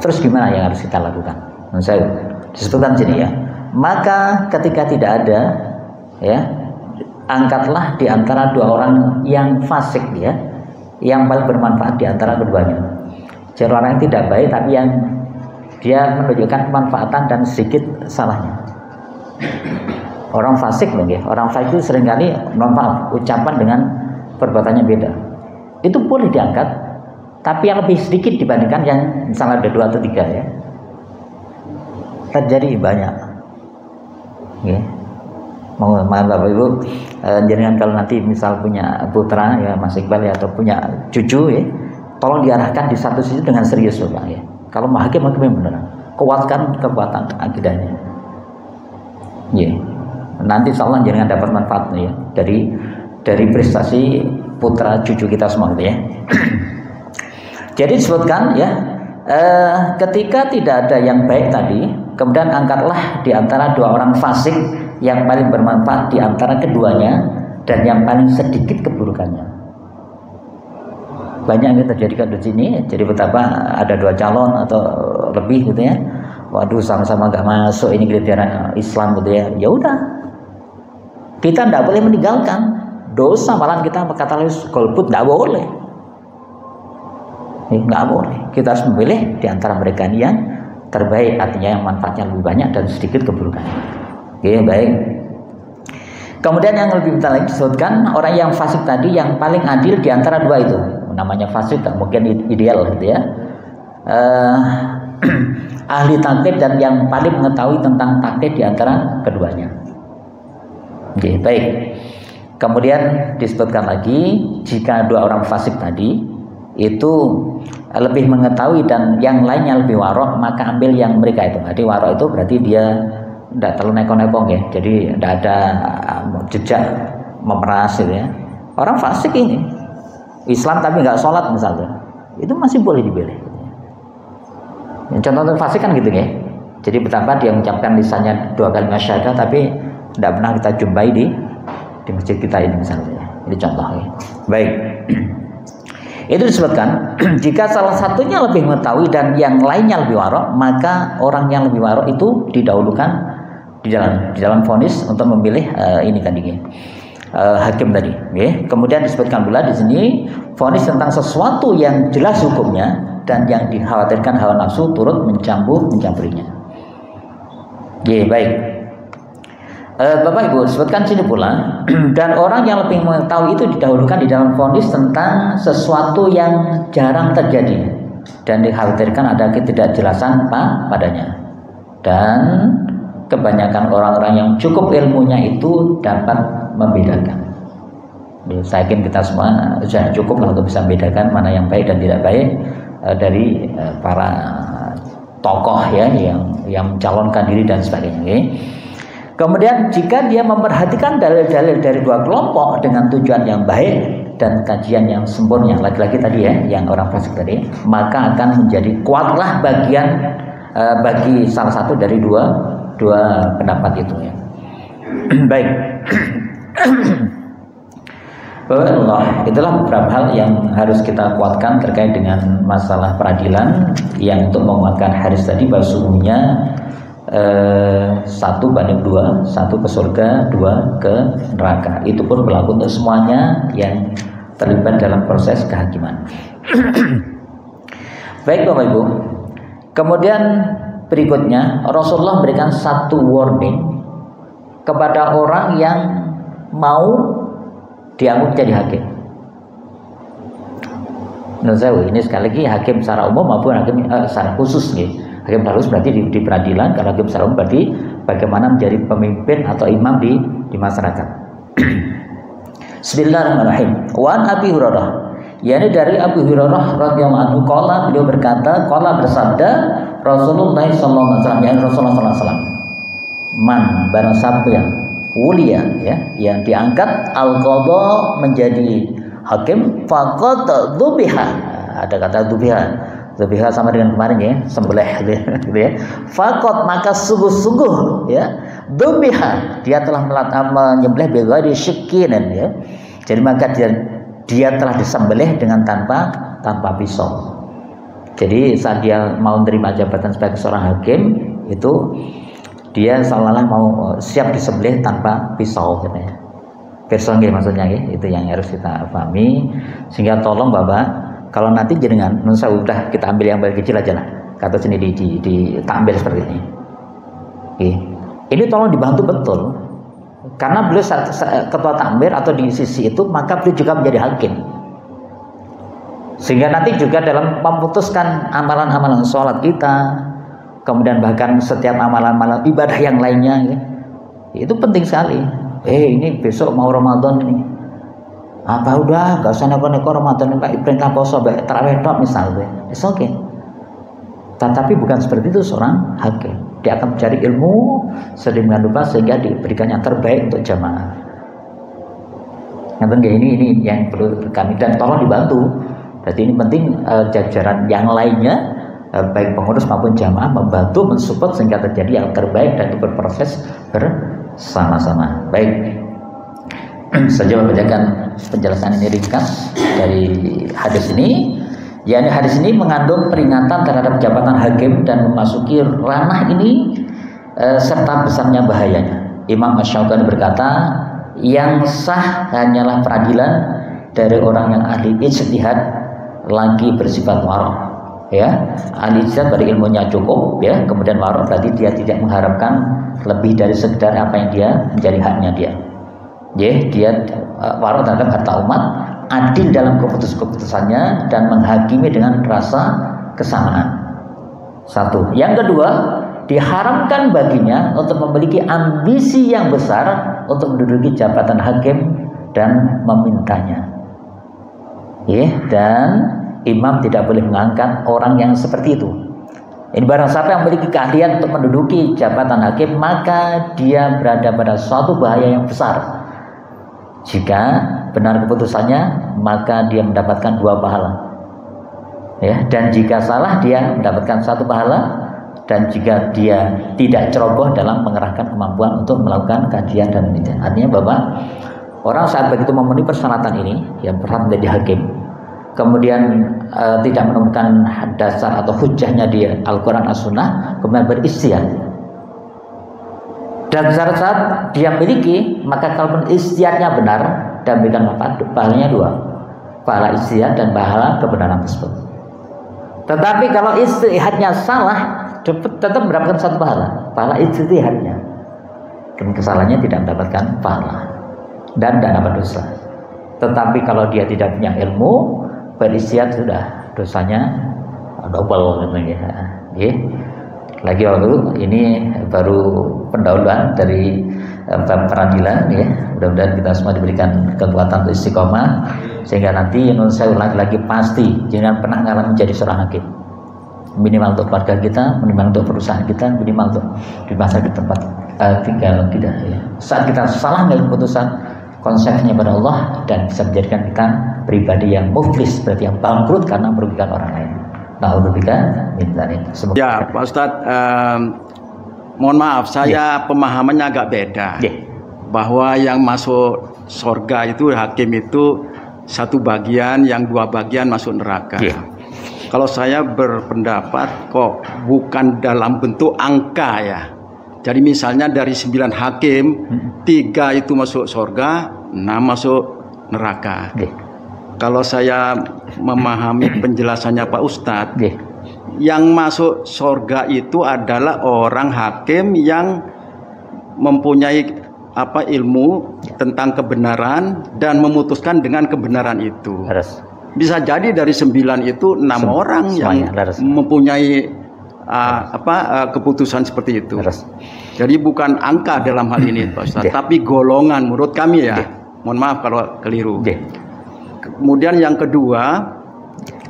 Terus gimana yang harus kita lakukan? Disebutkan sini ya. Maka ketika tidak ada ya, angkatlah di antara 2 orang yang fasik ya, yang paling bermanfaat di antara keduanya. Jadi orang yang tidak baik tapi yang dia menunjukkan kemanfaatan dan sedikit salahnya. Orang fasik loh ya. Orang fasik itu seringkali ucapan dengan perbuatannya beda. Itu boleh diangkat, tapi yang lebih sedikit dibandingkan yang misalnya ada 2 atau 3 ya. Terjadi banyak. Ya. Mohon maaf Bapak Ibu, jangan kalau nanti misal punya putra ya Mas Iqbal ya, atau punya cucu ya, tolong diarahkan di satu sisi dengan serius Bapak ya. Kalau mau hakim yang benar, kuatkan kekuatan akidahnya. Ya. Nanti insya Allah jangan dapat manfaat ya dari prestasi putra cucu kita semua gitu ya. Jadi disebutkan ya, ketika tidak ada yang baik tadi, kemudian angkatlah di antara 2 orang fasik yang paling bermanfaat di antara keduanya dan yang paling sedikit keburukannya. Banyak yang terjadi di sini. Jadi betapa ada 2 calon atau lebih gitu ya. Waduh, sama-sama gak masuk ini kriteria Islam gitu ya. Ya udah, Kita tidak boleh meninggalkan dosa, malah kita kata golput, tidak boleh. Nggak boleh. Kita harus memilih di antara mereka ini yang terbaik, artinya yang manfaatnya lebih banyak dan sedikit keburukan. Oke, baik. Kemudian yang lebih penting lagi disebutkan orang yang fasik tadi yang paling adil di antara dua itu. Namanya fasik tak mungkin ideal gitu ya. Ahli takdir dan yang paling mengetahui tentang takdir di antara keduanya. Oke, baik. Kemudian disebutkan lagi jika dua orang fasik tadi itu lebih mengetahui dan yang lainnya lebih warok, maka ambil yang mereka itu. Jadi warok itu berarti dia tidak terlalu nekong-nekong ya, jadi tidak ada jejak memeras gitu ya. Orang fasik ini Islam tapi nggak sholat misalnya, itu masih boleh dipilih. Contoh fasik kan gitu ya. Jadi betapa dia mengucapkan lisannya 2 kalimat syahadat tapi tidak pernah kita jumpai di masjid kita ini misalnya. Ini contohnya. Baik. Itu disebutkan jika salah satunya lebih mengetahui dan yang lainnya lebih warok, maka orang yang lebih warok itu didahulukan di dalam vonis untuk memilih ini tadi hakim tadi. Kemudian disebutkan pula di sini vonis tentang sesuatu yang jelas hukumnya dan yang dikhawatirkan hawa nafsu turut mencampurinya. Baik. Bapak Ibu, sebutkan sini pula dan orang yang lebih mengetahui itu didahulukan di dalam vonis tentang sesuatu yang jarang terjadi dan dikhawatirkan ada ketidakjelasan padanya, dan kebanyakan orang-orang yang cukup ilmunya itu dapat membedakan. Saya yakin kita semua sudah cukup lah untuk bisa membedakan mana yang baik dan tidak baik dari para tokoh ya yang mencalonkan diri dan sebagainya. Kemudian jika dia memperhatikan dalil-dalil dari dua kelompok dengan tujuan yang baik dan kajian yang sempurna, lagi-lagi tadi ya, yang orang fasik tadi, maka akan menjadi kuatlah bagian bagi salah satu dari dua pendapat itu ya. Baik. Allah, itulah beberapa hal yang harus kita kuatkan terkait dengan masalah peradilan yang untuk menguatkan hadis tadi bahwa sungguhnya 1 banding 2, 1 ke surga, 2 ke neraka. Itu pun berlaku untuk semuanya yang terlibat dalam proses kehakiman. Baik Bapak Ibu. Kemudian berikutnya Rasulullah memberikan 1 warning kepada orang yang mau dianggap jadi hakim. Menurut saya ini sekali lagi hakim secara umum maupun hakim secara khusus nih. Hakim secara khusus berarti di peradilan, kalau hakim secara umum berarti bagaimana menjadi pemimpin atau imam di masyarakat. Bismillahirrahmanirrahim. Wan Abi Hurairah, yakni dari Abu Hurairah radhiyallahu anhu, qala, beliau berkata, qala bersabda Rasulullah sallallahu alaihi wasallam, yakni Rasulullah sallallahu alaihi wasallam, man barang siapa yang mulia ya, yang diangkat al-qadha menjadi hakim, faqad dzubiha. Ada kata dzubiha. Dzubiha sama dengan kemarin ya, sembelih gitu ya. Faqad maka sungguh-sungguh ya, dzubiha dia telah menyembelih bighairi syikinin ya. Jadi maka dia telah disembelih dengan tanpa pisau. Jadi saat dia mau menerima jabatan sebagai seorang hakim itu dia seolah-olah mau siap disembelih tanpa pisau katanya. Pisau maksudnya ya, itu yang harus kita pahami. Sehingga tolong Bapak, kalau nanti jenengan, menurut saya udah kita ambil yang paling kecil aja lah. Kata sini ditampil seperti ini. Oke. Ini tolong dibantu betul. Karena beliau ketua takmir atau di sisi itu, maka beliau juga menjadi hakim. Sehingga nanti juga dalam memutuskan amalan-amalan sholat kita, kemudian bahkan setiap amalan-amalan ibadah yang lainnya ya, itu penting sekali. Ini besok mau Ramadan ini, apa udah gak usah neko-neko Ramadan ini, perintah poso tarawih tok misalnya, it's okay. Tetapi bukan seperti itu seorang hakim. Dia akan mencari ilmu sedemikian rupa sehingga diberikan yang terbaik untuk jamaah. Ini yang perlu kami, dan tolong dibantu. Berarti ini penting jajaran yang lainnya, baik pengurus maupun jamaah, membantu mensupport sehingga terjadi yang terbaik dan berproses bersama-sama. Baik, saya membacakan penjelasan ini ringkas dari hadis ini. yakni hadis ini mengandung peringatan terhadap jabatan hakim dan memasuki ranah ini serta besarnya bahayanya. Imam Asy-Syaukani berkata, yang sah hanyalah peradilan dari orang yang ahli ijtihad lagi bersifat warok, ya. Ahli ijtihad berarti ilmunya cukup, ya. Kemudian warok berarti dia tidak mengharapkan lebih dari sekedar apa yang dia menjadi haknya dia. Ya, dia warok terhadap harta umat, adil dalam keputusannya dan menghakimi dengan rasa kesamaan. Satu. Yang kedua, diharamkan baginya untuk memiliki ambisi yang besar untuk menduduki jabatan hakim dan memintanya. Ya, dan imam tidak boleh mengangkat orang yang seperti itu. Ini barang siapa yang memiliki keahlian untuk menduduki jabatan hakim, maka dia berada pada suatu bahaya yang besar. Jika benar keputusannya, maka dia mendapatkan 2 pahala. Ya, dan jika salah dia mendapatkan 1 pahala. Dan jika dia tidak ceroboh dalam mengerahkan kemampuan untuk melakukan kajian dan penelitian. Artinya Bapak, orang saat begitu memenuhi persyaratan ini, yang berhak menjadi hakim, kemudian tidak menemukan dasar atau hujahnya di Al-Quran As-Sunnah, kemudian beristihad. Dan syarat-syarat dia miliki, maka kalau istihadnya benar dan memberikan manfaat, pahalanya 2, pahala istihad dan pahala kebenaran tersebut. Tetapi kalau istihadnya salah, tetap mendapatkan 1 pahala, pahala ijtihadnya. Dan kesalahannya tidak mendapatkan pahala dan tidak dapat dosa. Tetapi kalau dia tidak punya ilmu, beristihad sudah dosanya double gitu ya. Lagi waktu ini baru pendahuluan dari peradilan ya. Mudah-mudahan kita semua diberikan kekuatan untuk istiqomah sehingga nanti yang saya ulangi lagi pasti jangan pernah ngalamin menjadi seorang hakim. Minimal untuk keluarga kita, minimal untuk perusahaan kita, minimal untuk di masa di tempat tinggal kita. Ya. Saat kita salah mengambil keputusan, konsepnya pada Allah dan bisa menjadikan kita pribadi yang muflis, berarti yang bangkrut karena merugikan orang lain. Na'udzubika min dzalik. Ya, Pak Ustadz, mohon maaf, saya pemahamannya agak beda. Bahwa yang masuk surga itu hakim itu 1 bagian, yang 2 bagian masuk neraka. Kalau saya berpendapat kok bukan dalam bentuk angka ya. Jadi misalnya dari 9 hakim, 3 itu masuk surga, 6 masuk neraka. Kalau saya memahami penjelasannya Pak Ustadz, yang masuk surga itu adalah orang hakim yang mempunyai ilmu tentang kebenaran dan memutuskan dengan kebenaran itu. Bisa jadi dari 9 itu 6 orang yang mempunyai keputusan seperti itu. Jadi bukan angka dalam hal ini Pak Ustadz, tapi golongan menurut kami ya. Mohon maaf kalau keliru. Kemudian yang kedua,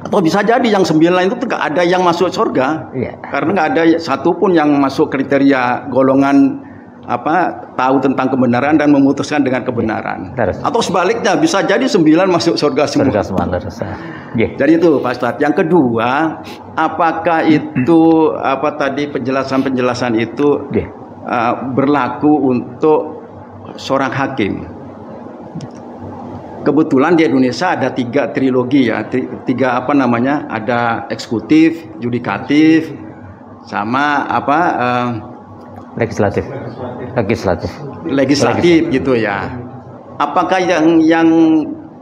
atau bisa jadi yang 9 itu tidak ada yang masuk surga, karena nggak ada satupun yang masuk kriteria golongan tahu tentang kebenaran dan memutuskan dengan kebenaran. Atau sebaliknya bisa jadi 9 masuk surga semua. Jadi itu Pak Ustadz. Yang kedua, apakah itu tadi penjelasan itu berlaku untuk seorang hakim? Kebetulan di Indonesia ada 3 trilogi ya, 3 ada eksekutif, yudikatif, sama legislatif gitu ya. Apakah yang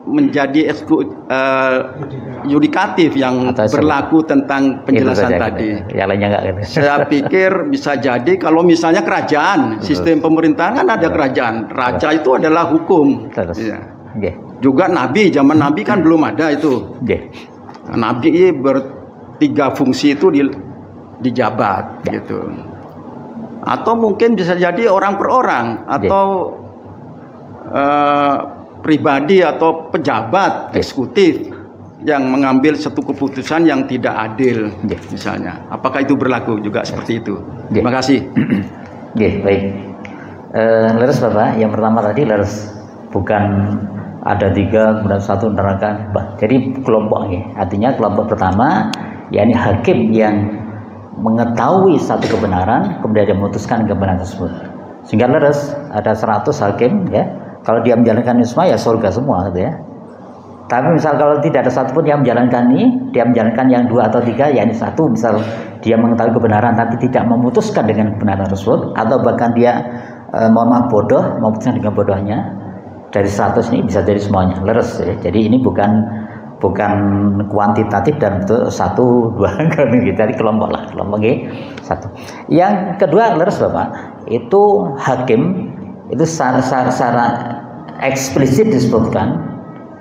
menjadi yudikatif yang berlaku tentang penjelasan tadi? Yang lainnya enggak gitu. Saya pikir bisa jadi kalau misalnya kerajaan, sistem pemerintahan kan ada kerajaan, raja itu adalah hukum. Juga nabi, zaman nabi kan belum ada itu. Nabi ber3 fungsi itu dijabat gitu. Atau mungkin bisa jadi orang per orang atau pribadi atau pejabat eksekutif yang mengambil satu keputusan yang tidak adil misalnya. Apakah itu berlaku juga seperti itu? Terima kasih. Baik. Leres Bapak, yang pertama tadi leres, bukan ada 3 kemudian 1 neraka. Jadi kelompoknya, artinya kelompok pertama yakni hakim yang mengetahui satu kebenaran kemudian dia memutuskan kebenaran tersebut, sehingga leres ada 100 hakim ya, kalau dia menjalankan ini semua ya surga semua gitu ya. Tapi misal kalau tidak ada satupun yang menjalankan ini, dia menjalankan yang 2 atau 3, yakni 1 misal dia mengetahui kebenaran tapi tidak memutuskan dengan kebenaran tersebut, atau bahkan dia mohon maaf bodoh, memutuskan dengan bodohnya, dari 100 ini bisa jadi semuanya leres ya. Jadi ini bukan kuantitatif dan betul 1, 2 kan gitu. Jadi kelompok satu. Yang kedua leres Bapak, itu hakim itu secara eksplisit disebutkan,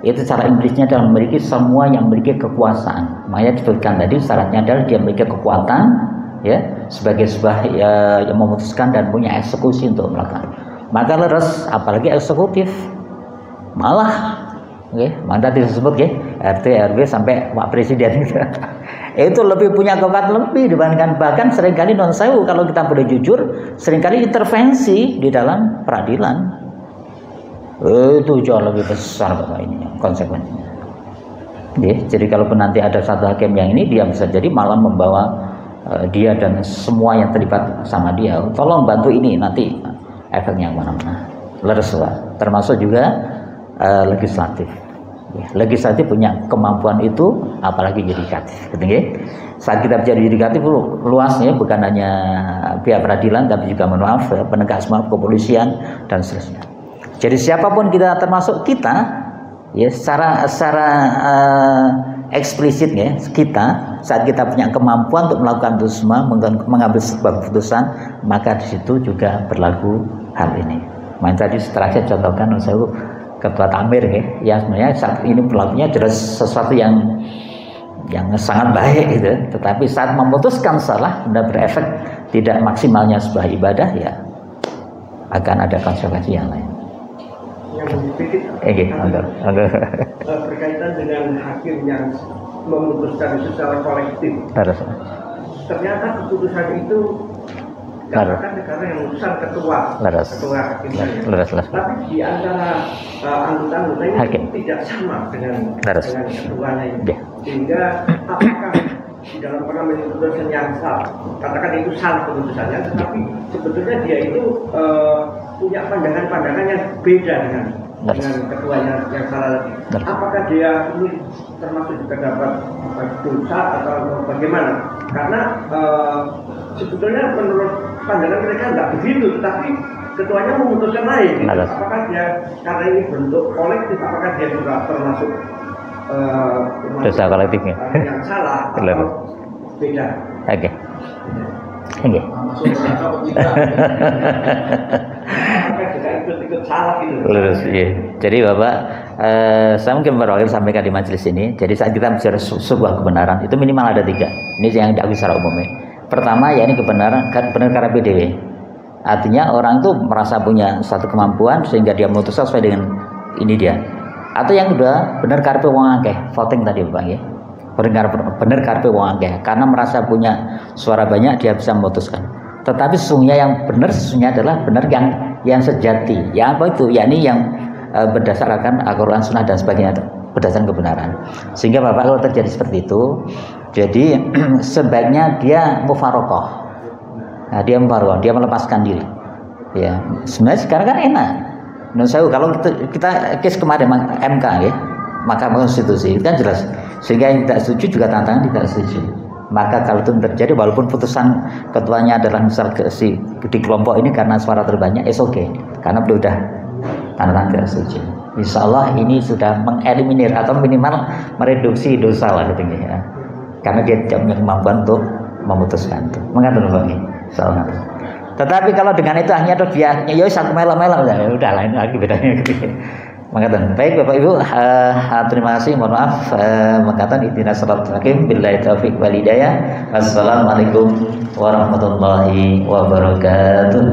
itu secara implisitnya adalah memiliki semua yang memiliki kekuasaan. Makanya disebutkan tadi syaratnya adalah dia memiliki kekuatan ya sebagai sebuah yang memutuskan dan punya eksekusi untuk melakukan. Maka leres apalagi eksekutif. Malah maka disebut RT RW sampai Pak Presiden itu lebih punya kekuatan lebih dibandingkan, bahkan seringkali non sewu kalau kita boleh jujur, seringkali intervensi di dalam peradilan itu jauh lebih besar Bapak ini konsekuensinya. Jadi kalaupun nanti ada satu hakim yang ini, dia bisa jadi malah membawa dia dan semua yang terlibat sama dia, tolong bantu ini, nanti efeknya kemana-mana. Leres Pak. Termasuk juga legislatif. Legislatif punya kemampuan itu, apalagi yudikatif. Saat kita bicara yudikatif luasnya bukan hanya pihak peradilan, tapi juga penegak hukum, kepolisian dan seterusnya. Jadi siapapun kita, termasuk kita, ya secara eksplisit ya kita, saat kita punya kemampuan untuk melakukan itu semua, mengambil sebuah keputusan, maka di situ juga berlaku hal ini. Makanya tadi setelah saya contohkan saya Ketua Tamir ya sebenarnya saat ini berlakunya jelas sesuatu yang sangat baik gitu, tetapi saat memutuskan salah dan berefek tidak maksimalnya sebuah ibadah, ya akan ada konsekuensi yang lain. Berkaitan dengan hakim yang memutuskan secara kolektif, ternyata keputusan itu katakan negara yang memutuskan ketua hakim. Tapi di antara anggota-anggotanya tidak sama dengan ketuanya itu. Sehingga apakah di dalam pengambilan keputusan yang salah, katakan itu salah keputusannya, tetapi sebetulnya dia itu punya pandangan-pandangan yang beda dengan ketuanya yang salah lagi. Apakah dia ini termasuk juga dapat dosa atau bagaimana? Karena sebetulnya menurut pandangan mereka nggak begitu, tapi ketuanya memutuskan lain. Apakah dia karena ini bentuk kolektif, apakah dia juga termasuk dosa kolektifnya yang salah atau beda? Oke. Apakah juga ikut salah gitu? Lurus, iya. Jadi Bapak, saya mungkin baru sampaikan di majelis ini. Jadi saat kita bicara sebuah kebenaran, itu minimal ada 3. Ini yang diakui secara umum. Pertama, ya ini kebenaran KPDW. Artinya orang itu merasa punya satu kemampuan sehingga dia memutuskan sesuai dengan ini dia. Atau yang kedua, benar karpe wong akeh, voting tadi Bapak ya. Benar karpe wong akeh, karena merasa punya suara banyak dia bisa memutuskan. Tetapi sesungguhnya yang benar sesungguhnya adalah benar yang sejati. Yang apa itu? Yakni yang berdasarkan Al-Qur'an, Sunnah dan sebagainya, berdasarkan kebenaran. Sehingga Bapak kalau terjadi seperti itu, jadi sebaiknya dia mufarokoh. Nah, dia mufarokoh, dia melepaskan diri. Ya, sebenarnya sekarang kan enak. Menurut saya kalau kita case kemarin MK ya, Mahkamah Konstitusi itu kan jelas. Sehingga yang tidak setuju juga tantangan tidak setuju. Maka kalau itu terjadi, walaupun putusan ketuanya adalah misal di kelompok ini karena suara terbanyak, okay, karena beliau sudah tantangan tidak setuju. Insya Allah ini sudah mengeliminir atau minimal mereduksi dosa lah gitu ya. Karena dia tidak punya kemampuan untuk memutuskan itu. Mengatakan Bang, soalnya. Tetapi kalau dengan itu hanya terus dia ya satu melo-melo ya udah lain lagi bedanya gitu. Mengatakan baik Bapak Ibu, terima kasih, mohon maaf, mengatakan ihdinas siratal mustaqim, billahi taufiq wal hidayah. Wassalamualaikum warahmatullahi wabarakatuh.